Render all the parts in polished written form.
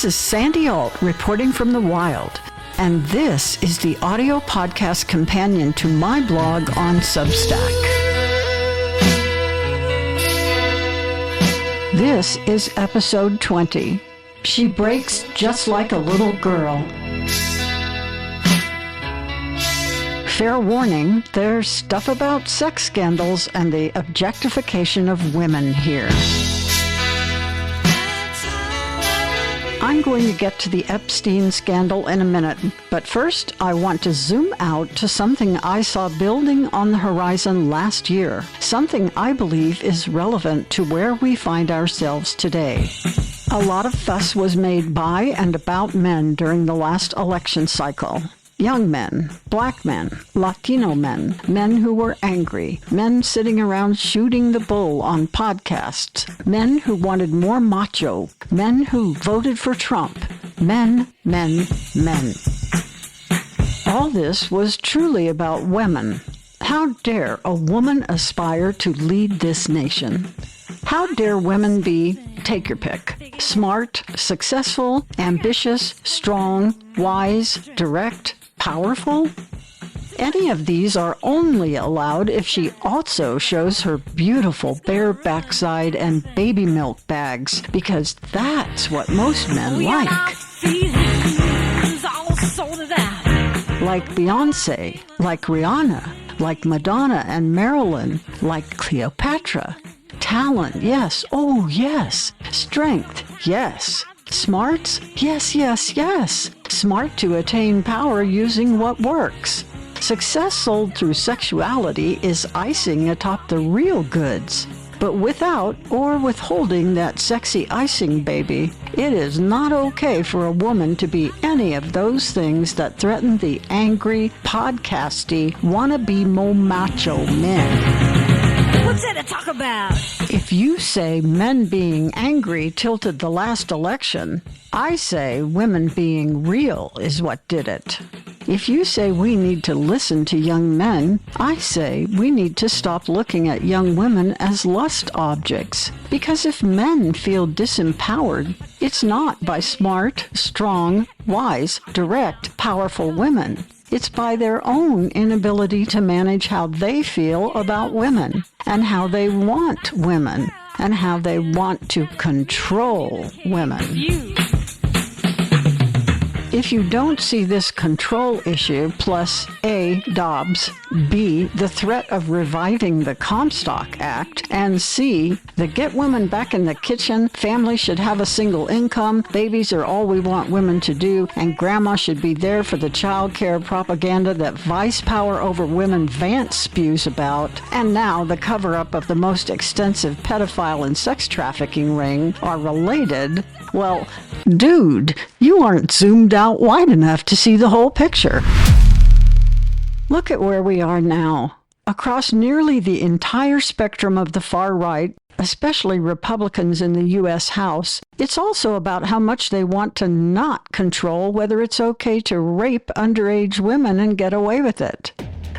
This is Sandy Alt reporting from the wild, and this is the audio podcast companion to my blog on Substack. This is episode 20. She breaks just like a little girl. Fair warning, there's stuff about sex scandals and the objectification of women here. I'm going to get to the Epstein scandal in a minute, but first I want to zoom out to something I saw building on the horizon last year, something I believe is relevant to where we find ourselves today. A lot of fuss was made by and about men during the last election cycle. Young men, black men, Latino men, men who were angry, men sitting around shooting the bull on podcasts, men who wanted more macho, men who voted for Trump, men. All this was truly about women. How dare a woman aspire to lead this nation? How dare women be, take your pick, smart, successful, ambitious, strong, wise, direct, powerful? Any of these are only allowed if she also shows her beautiful bare backside and baby milk bags, because that's what most men like. Like Beyonce, like Rihanna, like Madonna and Marilyn, like Cleopatra. Talent, yes, oh yes. Strength, yes. Smarts? Yes. Smart to attain power using what works. Success sold through sexuality is icing atop the real goods. But without or withholding that sexy icing, baby, it is not okay for a woman to be any of those things that threaten the angry, podcasty, wannabe macho men. What's there to talk about? If you say men being angry tilted the last election, I say women being real is what did it. If you say we need to listen to young men, I say we need to stop looking at young women as lust objects. Because if men feel disempowered, it's not by smart, strong, wise, direct, powerful women. It's by their own inability to manage how they feel about women, and how they want women, and how they want to control women. If you don't see this control issue, plus A, Dobbs, B, the threat of reviving the Comstock Act, and C, the get women back in the kitchen, families should have a single income, babies are all we want women to do, and grandma should be there for the child care propaganda that vice power over women Vance spews about, and now the cover-up of the most extensive pedophile and sex trafficking ring are related, well, dude, you aren't zoomed out wide enough to see the whole picture. Look at where we are now. Across nearly the entire spectrum of the far right, especially Republicans in the U.S. House, it's also about how much they want to not control whether it's okay to rape underage women and get away with it.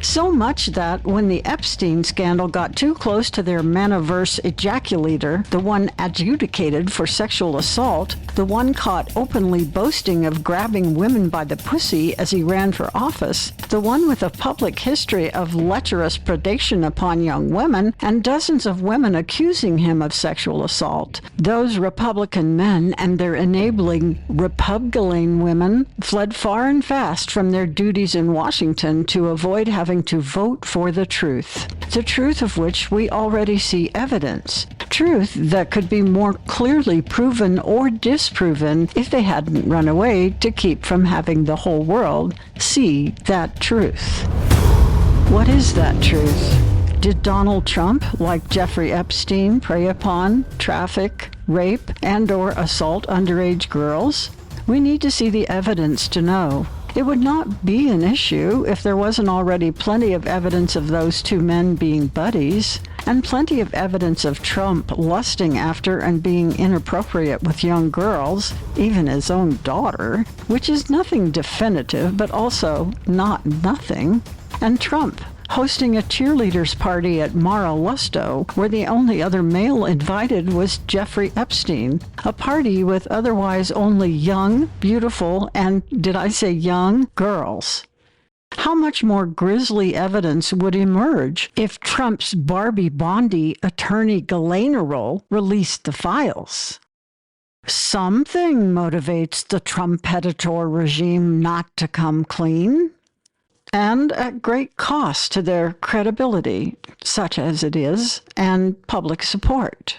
So much that when the Epstein scandal got too close to their maniverse ejaculator, the one adjudicated for sexual assault, the one caught openly boasting of grabbing women by the pussy as he ran for office, the one with a public history of lecherous predation upon young women, and dozens of women accusing him of sexual assault, those Republican men and their enabling Repubgaling women fled far and fast from their duties in Washington to avoid having to vote for the truth of which we already see evidence, truth that could be more clearly proven or disproven if they hadn't run away to keep from having the whole world see that truth. What is that truth? Did Donald Trump, like Jeffrey Epstein, prey upon, traffic, rape, and/or assault underage girls? We need to see the evidence to know. It would not be an issue if there wasn't already plenty of evidence of those two men being buddies, and plenty of evidence of Trump lusting after and being inappropriate with young girls, even his own daughter, which is nothing definitive, but also not nothing, and Trump hosting a cheerleaders party at Mar-a-Lago, where the only other male invited was Jeffrey Epstein, a party with otherwise only young, beautiful, and, did I say young, girls. How much more grisly evidence would emerge if Trump's Barbie Bondi attorney Galanerol released the files? Something motivates the Trumpeditor regime not to come clean, and at great cost to their credibility, such as it is, and public support.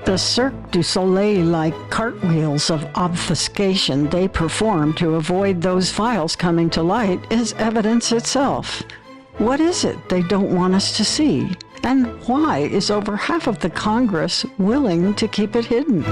The Cirque du Soleil-like cartwheels of obfuscation they perform to avoid those files coming to light is evidence itself. What is it they don't want us to see? And why is over half of the Congress willing to keep it hidden?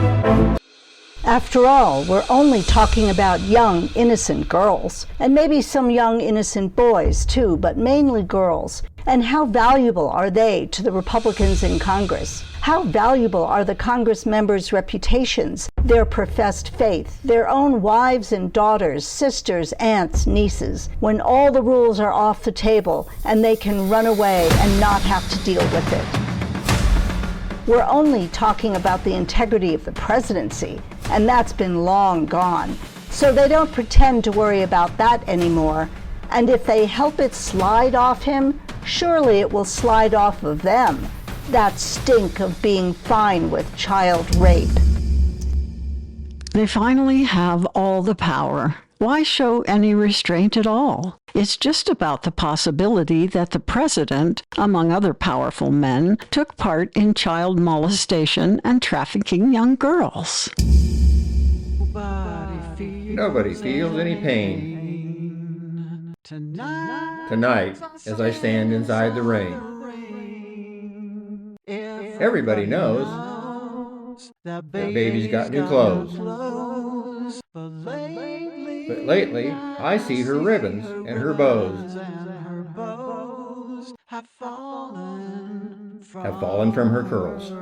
After all, we're only talking about young, innocent girls, and maybe some young, innocent boys too, but mainly girls. And how valuable are they to the Republicans in Congress? How valuable are the Congress members' reputations, their professed faith, their own wives and daughters, sisters, aunts, nieces, when all the rules are off the table and they can run away and not have to deal with it? We're only talking about the integrity of the presidency, and that's been long gone. So they don't pretend to worry about that anymore. And if they help it slide off him, surely it will slide off of them. That stink of being fine with child rape. They finally have all the power. Why show any restraint at all? It's just about the possibility that the president, among other powerful men, took part in child molestation and trafficking young girls. Nobody feels any pain tonight as I stand inside the rain. Everybody knows that baby's got new clothes. But lately, I see her ribbons and her bows have fallen from her curls.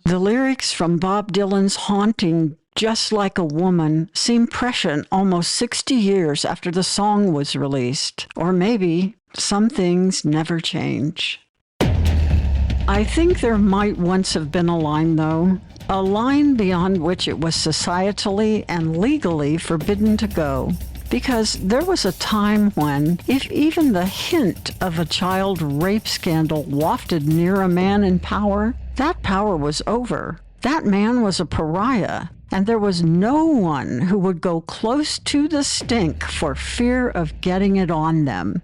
The lyrics from Bob Dylan's haunting "Just Like a Woman" seem prescient almost 60 years after the song was released. Or maybe some things never change. I think there might once have been a line, though. A line beyond which it was societally and legally forbidden to go. Because there was a time when, if even the hint of a child rape scandal wafted near a man in power, that power was over. That man was a pariah, and there was no one who would go close to the stink for fear of getting it on them.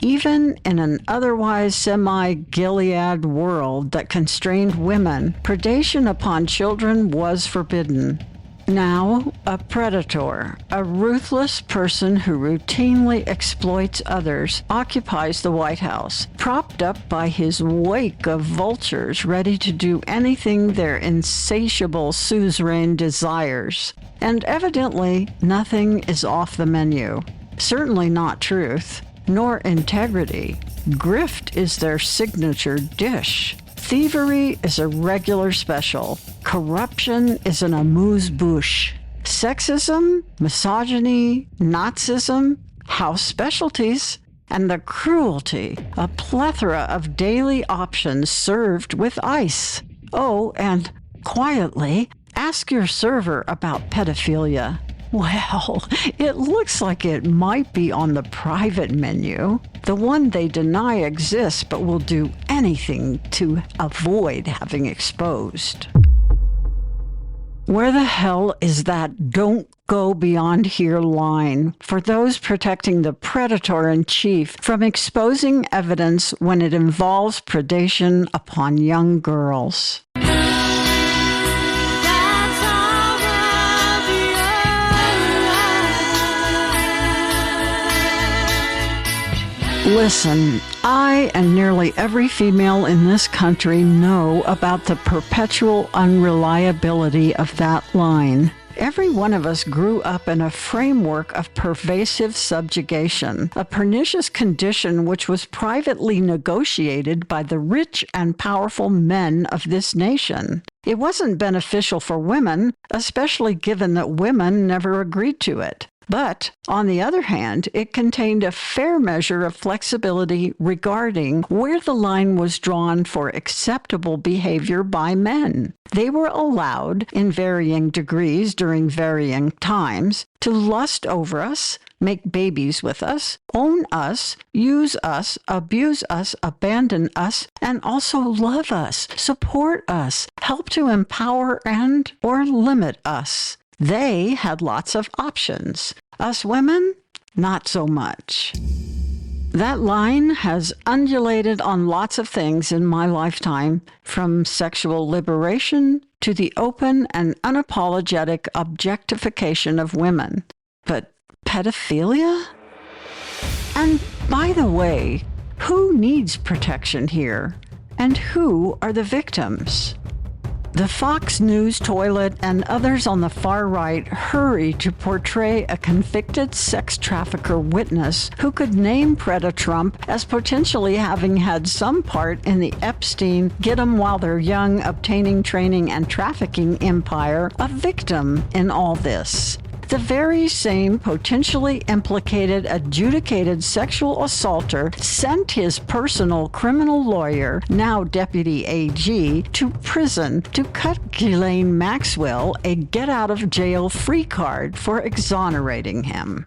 Even in an otherwise semi-Gilead world that constrained women, predation upon children was forbidden. Now, a predator, a ruthless person who routinely exploits others, occupies the White House, propped up by his wake of vultures ready to do anything their insatiable suzerain desires. And evidently, nothing is off the menu. Certainly not truth. Nor integrity. Grift is their signature dish. Thievery is a regular special. Corruption is an amuse-bouche. Sexism, misogyny, Nazism, house specialties, and the cruelty, a plethora of daily options served with ice. Oh, and quietly, ask your server about pedophilia. Well, it looks like it might be on the private menu, the one they deny exists but will do anything to avoid having exposed. Where the hell is that "don't go beyond here" line for those protecting the predator-in-chief from exposing evidence when it involves predation upon young girls? Listen, I and nearly every female in this country know about the perpetual unreliability of that line. Every one of us grew up in a framework of pervasive subjugation, a pernicious condition which was privately negotiated by the rich and powerful men of this nation. It wasn't beneficial for women, especially given that women never agreed to it. But, on the other hand, it contained a fair measure of flexibility regarding where the line was drawn for acceptable behavior by men. They were allowed, in varying degrees during varying times, to lust over us, make babies with us, own us, use us, abuse us, abandon us, and also love us, support us, help to empower and or limit us. They had lots of options. Us women, not so much. That line has undulated on lots of things in my lifetime, from sexual liberation to the open and unapologetic objectification of women. But pedophilia? And by the way, who needs protection here? And who are the victims? The Fox News toilet and others on the far right hurry to portray a convicted sex trafficker witness who could name Preda Trump as potentially having had some part in the Epstein get 'em while they're young obtaining training and trafficking empire, a victim in all this. The very same potentially implicated adjudicated sexual assaulter sent his personal criminal lawyer, now Deputy AG, to prison to cut Ghislaine Maxwell a get-out-of-jail-free card for exonerating him.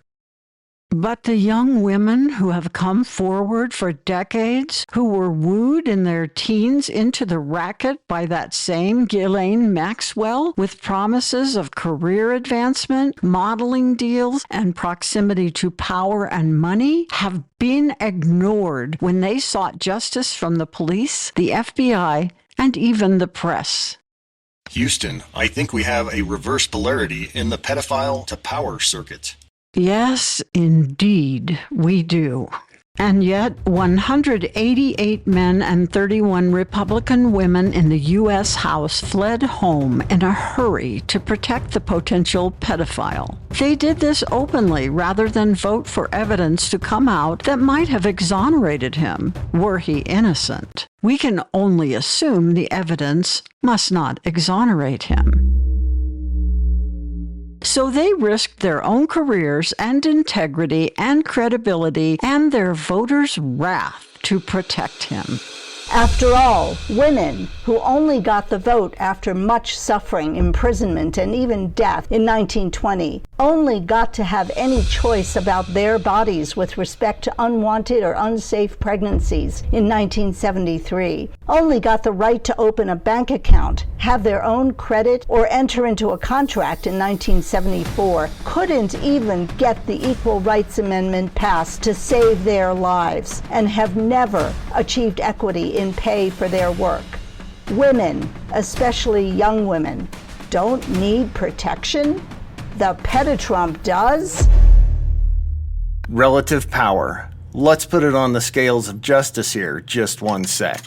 But the young women who have come forward for decades, who were wooed in their teens into the racket by that same Ghislaine Maxwell with promises of career advancement, modeling deals, and proximity to power and money, have been ignored when they sought justice from the police, the FBI, and even the press. Houston, I think we have a reverse polarity in the pedophile to power circuit. Yes, indeed, we do. And yet, 188 men and 31 Republican women in the U.S. House fled home in a hurry to protect the potential pedophile. They did this openly rather than vote for evidence to come out that might have exonerated him, were he innocent. We can only assume the evidence must not exonerate him. So they risked their own careers and integrity and credibility and their voters' wrath to protect him. After all, women who only got the vote after much suffering, imprisonment, and even death in 1920 only got to have any choice about their bodies with respect to unwanted or unsafe pregnancies in 1973, only got the right to open a bank account, have their own credit, or enter into a contract in 1974, couldn't even get the Equal Rights Amendment passed to save their lives, and have never achieved equity in pay for their work. Women, especially young women, don't need protection? The Pedotrump does? Relative power. Let's put it on the scales of justice here, just one sec.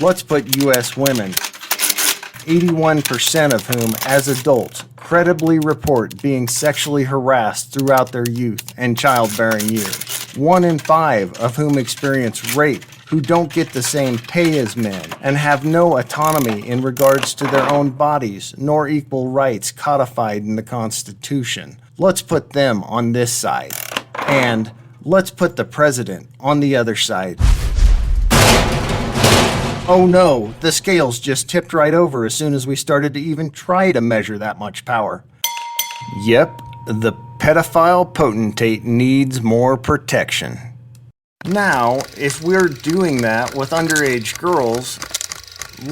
Let's put U.S. women, 81% of whom, as adults, credibly report being sexually harassed throughout their youth and childbearing years. 1 in 5 of whom experience rape, who don't get the same pay as men, and have no autonomy in regards to their own bodies, nor equal rights codified in the Constitution. Let's put them on this side. And let's put the president on the other side. Oh no, the scales just tipped right over as soon as we started to even try to measure that much power. Yep, the pedophile potentate needs more protection. Now, if we're doing that with underage girls,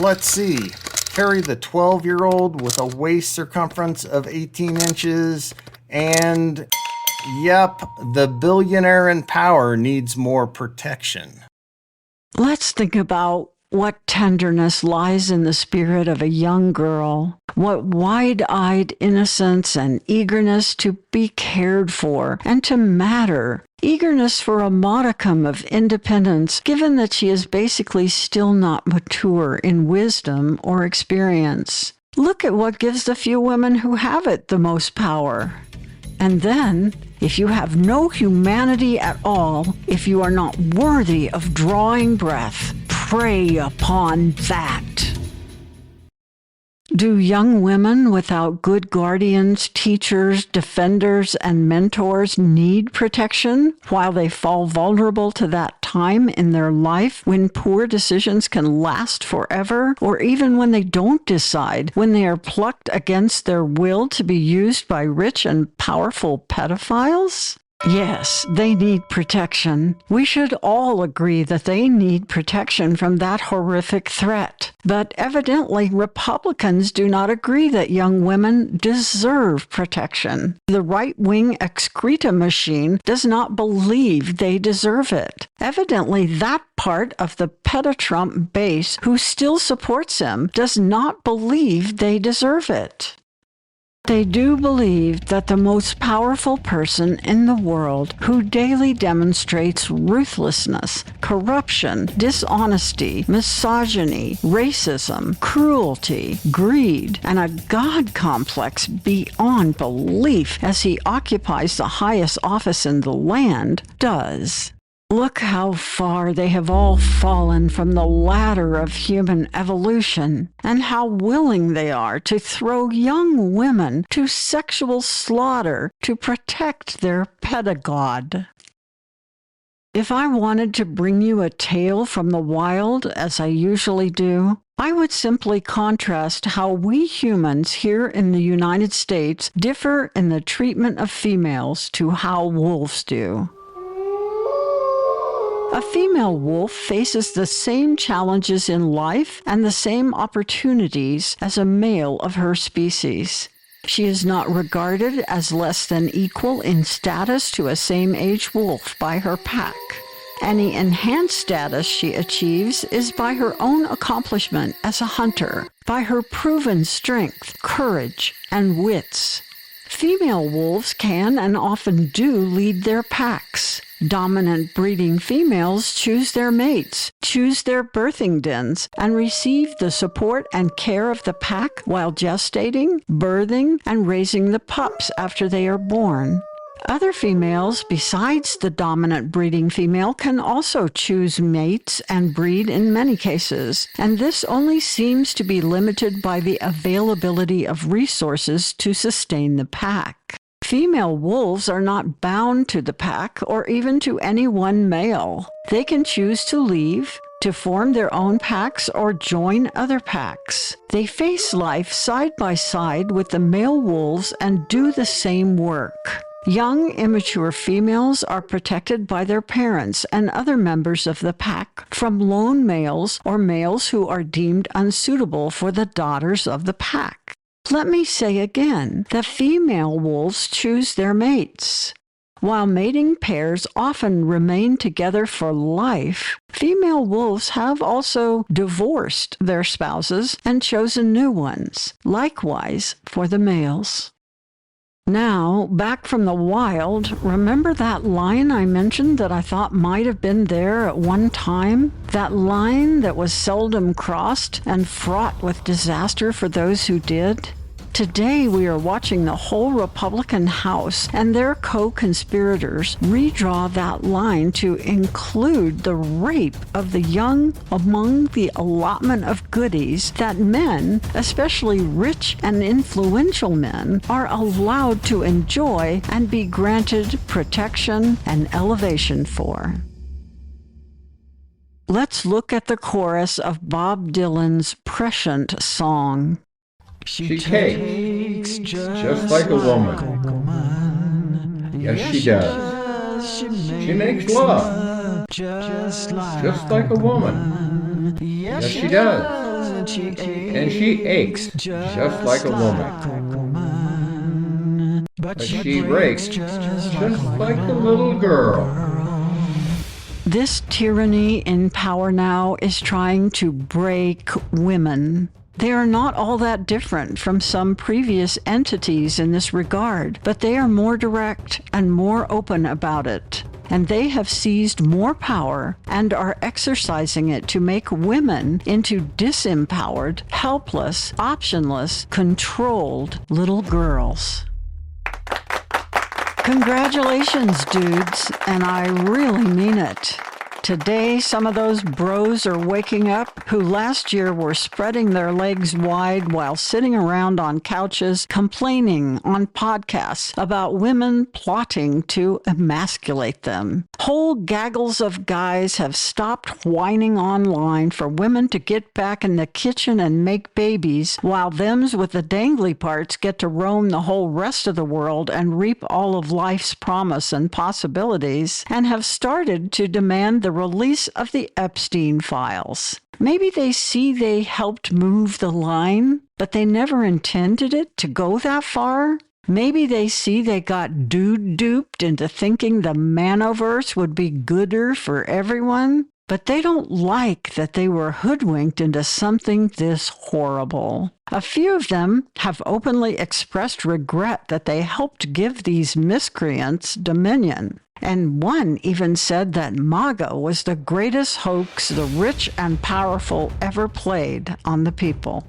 let's see. Carry the 12-year-old with a waist circumference of 18 inches and, yep, the billionaire in power needs more protection. Let's think about what tenderness lies in the spirit of a young girl, what wide-eyed innocence and eagerness to be cared for and to matter, eagerness for a modicum of independence, given that she is basically still not mature in wisdom or experience. Look at what gives the few women who have it the most power. And then, if you have no humanity at all, if you are not worthy of drawing breath, prey upon that. Do young women without good guardians, teachers, defenders, and mentors need protection while they fall vulnerable to that time in their life when poor decisions can last forever, or even when they don't decide, when they are plucked against their will to be used by rich and powerful pedophiles? Yes, they need protection. We should all agree that they need protection from that horrific threat. But evidently, Republicans do not agree that young women deserve protection. The right-wing excreta machine does not believe they deserve it. Evidently, that part of the Trump base who still supports him does not believe they deserve it. They do believe that the most powerful person in the world who daily demonstrates ruthlessness, corruption, dishonesty, misogyny, racism, cruelty, greed, and a God complex beyond belief as he occupies the highest office in the land does. Look how far they have all fallen from the ladder of human evolution, and how willing they are to throw young women to sexual slaughter to protect their pedagog. If I wanted to bring you a tale from the wild, as I usually do, I would simply contrast how we humans here in the United States differ in the treatment of females to how wolves do. A female wolf faces the same challenges in life and the same opportunities as a male of her species. She is not regarded as less than equal in status to a same-age wolf by her pack. Any enhanced status she achieves is by her own accomplishment as a hunter, by her proven strength, courage, and wits. Female wolves can and often do lead their packs. Dominant breeding females choose their mates, choose their birthing dens, and receive the support and care of the pack while gestating, birthing, and raising the pups after they are born. Other females, besides the dominant breeding female, can also choose mates and breed in many cases, and this only seems to be limited by the availability of resources to sustain the pack. Female wolves are not bound to the pack or even to any one male. They can choose to leave, to form their own packs, or join other packs. They face life side by side with the male wolves and do the same work. Young, immature females are protected by their parents and other members of the pack from lone males or males who are deemed unsuitable for the daughters of the pack. Let me say again, the female wolves choose their mates. While mating pairs often remain together for life, female wolves have also divorced their spouses and chosen new ones, likewise for the males. Now, back from the wild, remember that line I mentioned that I thought might have been there at one time? That line that was seldom crossed and fraught with disaster for those who did? Today, we are watching the whole Republican House and their co-conspirators redraw that line to include the rape of the young among the allotment of goodies that men, especially rich and influential men, are allowed to enjoy and be granted protection and elevation for. Let's look at the chorus of Bob Dylan's prescient song. She takes just like a woman. Yes, she does. She makes love just like a woman. Yes, she does. And she aches just like a woman. But she breaks just like a little girl. This tyranny in power now is trying to break women. They are not all that different from some previous entities in this regard, but they are more direct and more open about it. And they have seized more power and are exercising it to make women into disempowered, helpless, optionless, controlled little girls. Congratulations, dudes, and I really mean it. today some of those bros are waking up who last year were spreading their legs wide while sitting around on couches complaining on podcasts about women plotting to emasculate them. Whole gaggles of guys have stopped whining online for women to get back in the kitchen and make babies, while thems with the dangly parts get to roam the whole rest of the world and reap all of life's promise and possibilities, and have started to demand the release of the Epstein files. Maybe they see they helped move the line, but they never intended it to go that far. Maybe they see they got dude-duped into thinking the manoverse would be gooder for everyone, but they don't like that they were hoodwinked into something this horrible. A few of them have openly expressed regret that they helped give these miscreants dominion. And one even said that MAGA was the greatest hoax the rich and powerful ever played on the people.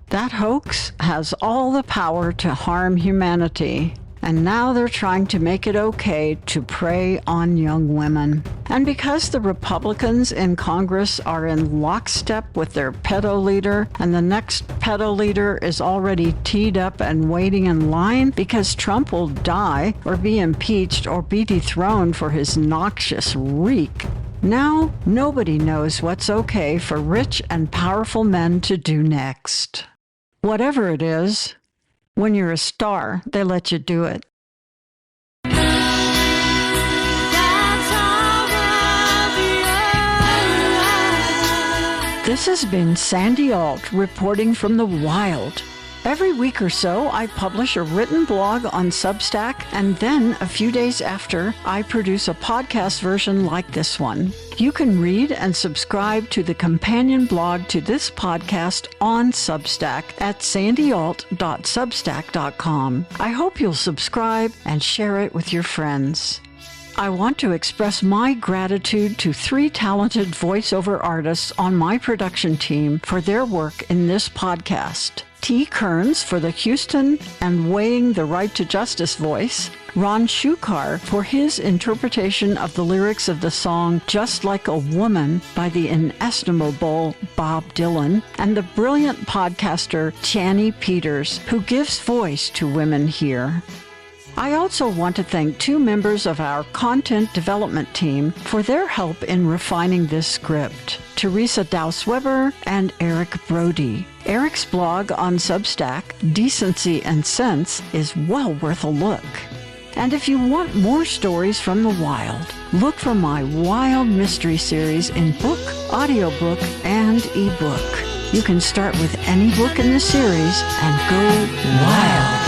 That hoax has all the power to harm humanity, and now they're trying to make it okay to prey on young women. And because the Republicans in Congress are in lockstep with their pedo leader, and the next pedo leader is already teed up and waiting in line because Trump will die or be impeached or be dethroned for his noxious reek, now nobody knows what's okay for rich and powerful men to do next. Whatever it is, when you're a star, they let you do it. This has been Sandy Alt reporting from the wild. Every week or so, I publish a written blog on Substack, and then a few days after, I produce a podcast version like this one. You can read and subscribe to the companion blog to this podcast on Substack at sandyalt.substack.com. I hope you'll subscribe and share it with your friends. I want to express my gratitude to 3 talented voiceover artists on my production team for their work in this podcast. T. Kearns for the Houston and Weighing the Right to Justice voice, Ron Shukar for his interpretation of the lyrics of the song Just Like a Woman by the inestimable Bob Dylan, and the brilliant podcaster Channy Peters, who gives voice to women here. I also want to thank 2 members of our content development team for their help in refining this script, Teresa Dowse-Weber and Eric Brody. Eric's blog on Substack, Decency and Sense, is well worth a look. And if you want more stories from the wild, look for my Wild Mystery series in book, audiobook, and ebook. You can start with any book in the series and go wild.